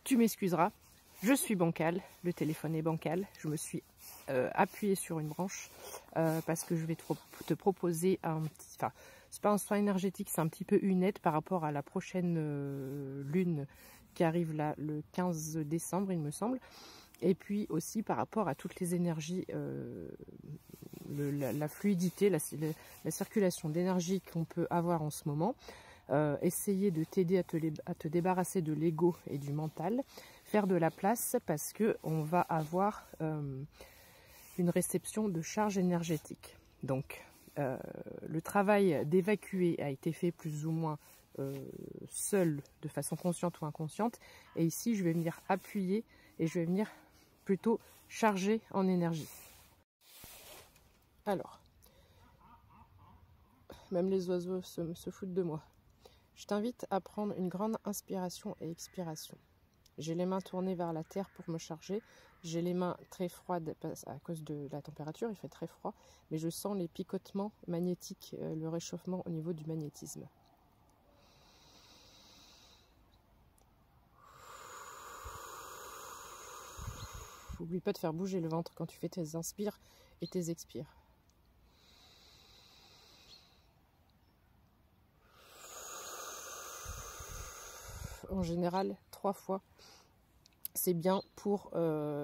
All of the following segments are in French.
Tu m'excuseras, je suis bancale, le téléphone est bancal, je me suis appuyée sur une branche parce que je vais te proposer un petit... Enfin, c'est pas un soin énergétique, c'est un petit peu une aide par rapport à la prochaine lune qui arrive là le 15 décembre, il me semble. Et puis aussi par rapport à toutes les énergies, la fluidité, la circulation d'énergie qu'on peut avoir en ce moment. Essayer de t'aider à te débarrasser de l'ego et du mental, faire de la place parce qu'on va avoir une réception de charge énergétique. Donc le travail d'évacuer a été fait plus ou moins seul, de façon consciente ou inconsciente, et ici je vais venir appuyer et je vais venir plutôt charger en énergie. Alors, même les oiseaux se foutent de moi. Je t'invite à prendre une grande inspiration et expiration. J'ai les mains tournées vers la terre pour me charger. J'ai les mains très froides à cause de la température, il fait très froid, mais je sens les picotements magnétiques, le réchauffement au niveau du magnétisme. N'oublie pas de faire bouger le ventre quand tu fais tes inspires et tes expires. En général, 3 fois, c'est bien pour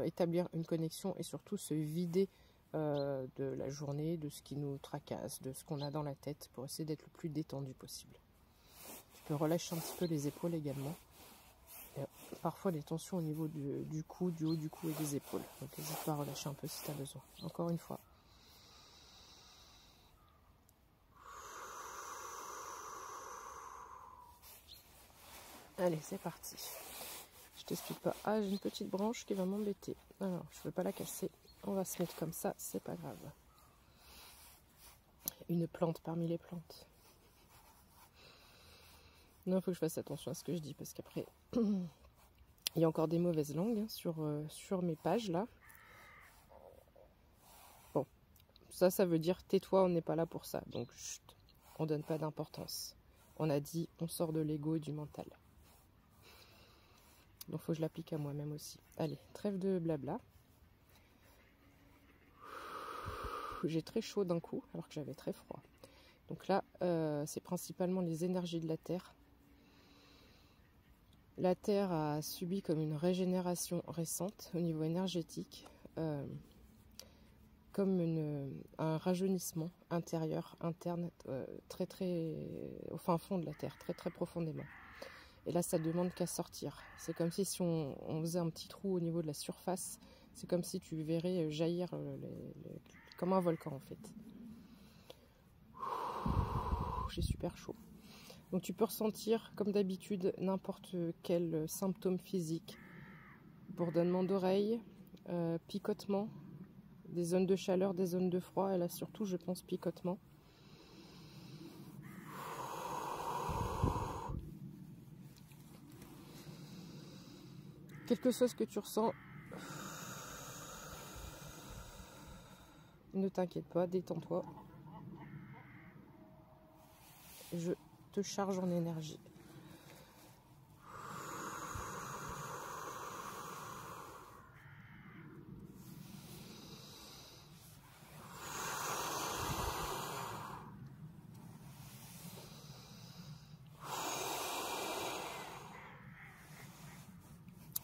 établir une connexion et surtout se vider de la journée, de ce qui nous tracasse, de ce qu'on a dans la tête, pour essayer d'être le plus détendu possible. Tu peux relâcher un petit peu les épaules également. Et parfois des tensions au niveau du cou, du haut du cou et des épaules. Donc n'hésite pas à relâcher un peu si tu as besoin. Encore une fois. Allez, c'est parti. Je t'explique pas. Ah, j'ai une petite branche qui va m'embêter. Alors, je ne veux pas la casser. On va se mettre comme ça, c'est pas grave. Une plante parmi les plantes. Non, il faut que je fasse attention à ce que je dis, parce qu'après, il y a encore des mauvaises langues hein, sur mes pages, là. Bon, ça veut dire tais-toi, on n'est pas là pour ça. Donc, chut, on donne pas d'importance. On a dit, on sort de l'ego et du mental. Donc, il faut que je l'applique à moi-même aussi. Allez, trêve de blabla. J'ai très chaud d'un coup, alors que j'avais très froid. Donc là, c'est principalement les énergies de la Terre. La Terre a subi comme une régénération récente au niveau énergétique, comme un rajeunissement intérieur, interne, très au fin fond de la Terre, très profondément. Et là, ça demande qu'à sortir. C'est comme si on faisait un petit trou au niveau de la surface. C'est comme si tu verrais jaillir comme un volcan en fait. J'ai super chaud. Donc tu peux ressentir, comme d'habitude, n'importe quel symptôme physique. Bourdonnement d'oreilles, picotement, des zones de chaleur, des zones de froid, et là surtout, je pense, picotement. Quelque chose que tu ressens, ne t'inquiète pas, détends-toi. Je te charge en énergie.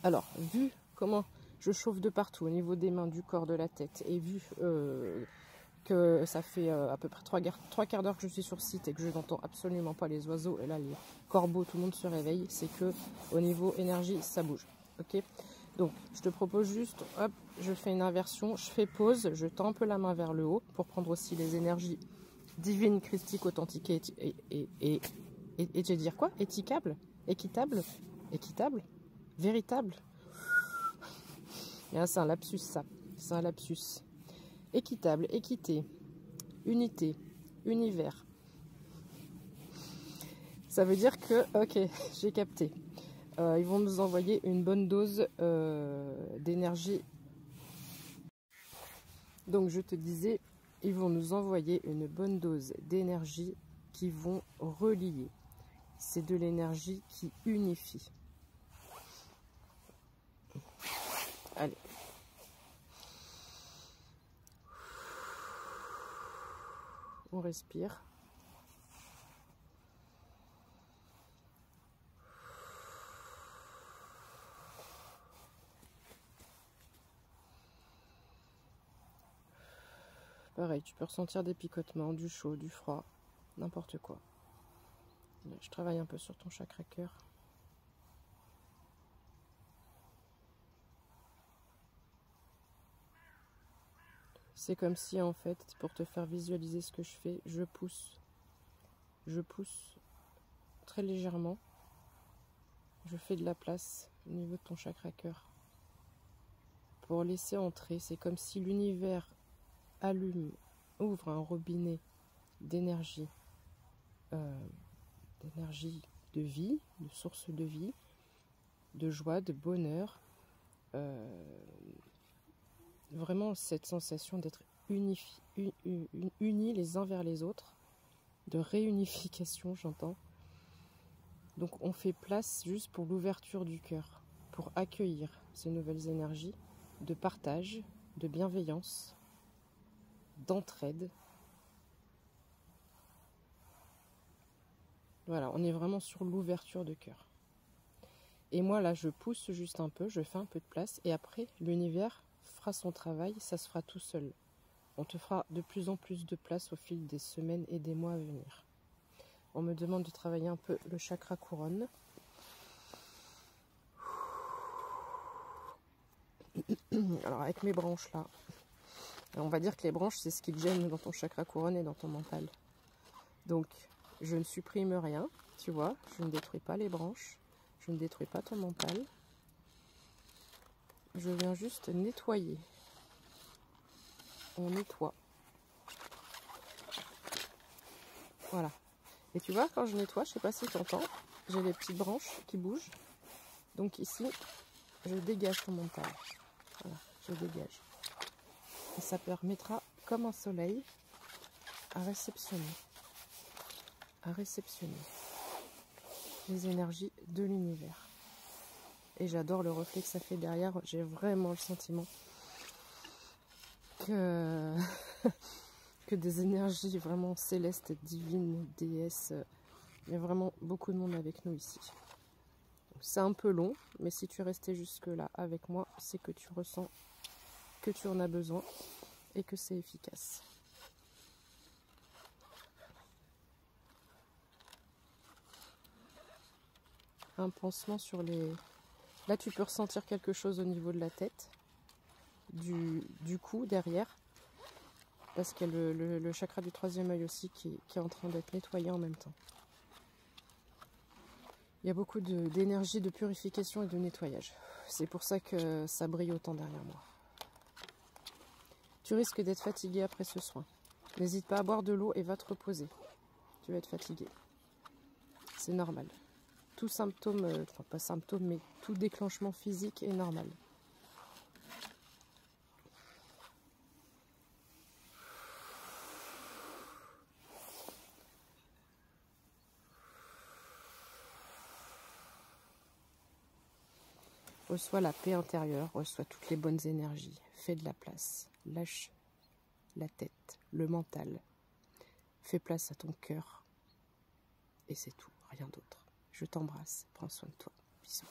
Alors, vu comment je chauffe de partout, au niveau des mains, du corps, de la tête, et vu que ça fait à peu près 3 quarts d'heure que je suis sur site et que je n'entends absolument pas les oiseaux, et là les corbeaux, tout le monde se réveille, c'est que au niveau énergie, ça bouge. Ok, donc je te propose juste, hop, je fais une inversion, je fais pause, je tends un peu la main vers le haut pour prendre aussi les énergies divines, christiques, authentiques et je vais dire quoi? Étiquable, équitable, véritable. C'est un lapsus ça, c'est un lapsus. Équitable, équité, unité, univers. Ça veut dire que, ok, j'ai capté. Ils vont nous envoyer une bonne dose d'énergie. Donc je te disais, ils vont nous envoyer une bonne dose d'énergie qui vont relier. C'est de l'énergie qui unifie. Allez. On respire. Pareil, tu peux ressentir des picotements, du chaud, du froid, n'importe quoi. Je travaille un peu sur ton chakra cœur. C'est comme si en fait, pour te faire visualiser ce que je fais, je pousse très légèrement. Je fais de la place au niveau de ton chakra cœur pour laisser entrer. C'est comme si l'univers ouvre un robinet d'énergie, de vie, de source de vie, de joie, de bonheur. Vraiment cette sensation d'être unis les uns vers les autres, de réunification, j'entends. Donc on fait place juste pour l'ouverture du cœur, pour accueillir ces nouvelles énergies de partage, de bienveillance, d'entraide. Voilà, on est vraiment sur l'ouverture de cœur. Et moi là, je pousse juste un peu, je fais un peu de place, et après l'univers fera son travail, ça se fera tout seul. On te fera de plus en plus de place au fil des semaines et des mois à venir. On me demande de travailler un peu le chakra couronne. Alors avec mes branches là, on va dire que les branches c'est ce qui te gêne dans ton chakra couronne et dans ton mental. Donc je ne supprime rien, tu vois, je ne détruis pas les branches, je ne détruis pas ton mental. Je viens juste nettoyer. On nettoie. Voilà. Et tu vois, quand je nettoie, je sais pas si tu entends, j'ai les petites branches qui bougent. Donc ici, je dégage ton mental. Voilà, je dégage. Et ça permettra, comme un soleil, à réceptionner les énergies de l'univers. Et j'adore le reflet que ça fait derrière. J'ai vraiment le sentiment que, que des énergies vraiment célestes, divines, déesses. Il y a vraiment beaucoup de monde avec nous ici. C'est un peu long, mais si tu es resté jusque-là avec moi, c'est que tu ressens que tu en as besoin et que c'est efficace. Un pansement sur les... Là, tu peux ressentir quelque chose au niveau de la tête, du cou, derrière, parce qu'il y a le chakra du troisième œil aussi qui est en train d'être nettoyé en même temps. Il y a beaucoup d'énergie de purification et de nettoyage. C'est pour ça que ça brille autant derrière moi. Tu risques d'être fatigué après ce soin. N'hésite pas à boire de l'eau et va te reposer. Tu vas être fatigué. C'est normal. Tout symptôme, enfin pas symptôme, mais tout déclenchement physique est normal. Reçois la paix intérieure, reçois toutes les bonnes énergies. Fais de la place. Lâche la tête, le mental. Fais place à ton cœur. Et c'est tout, rien d'autre. Je t'embrasse, prends soin de toi. Bisous.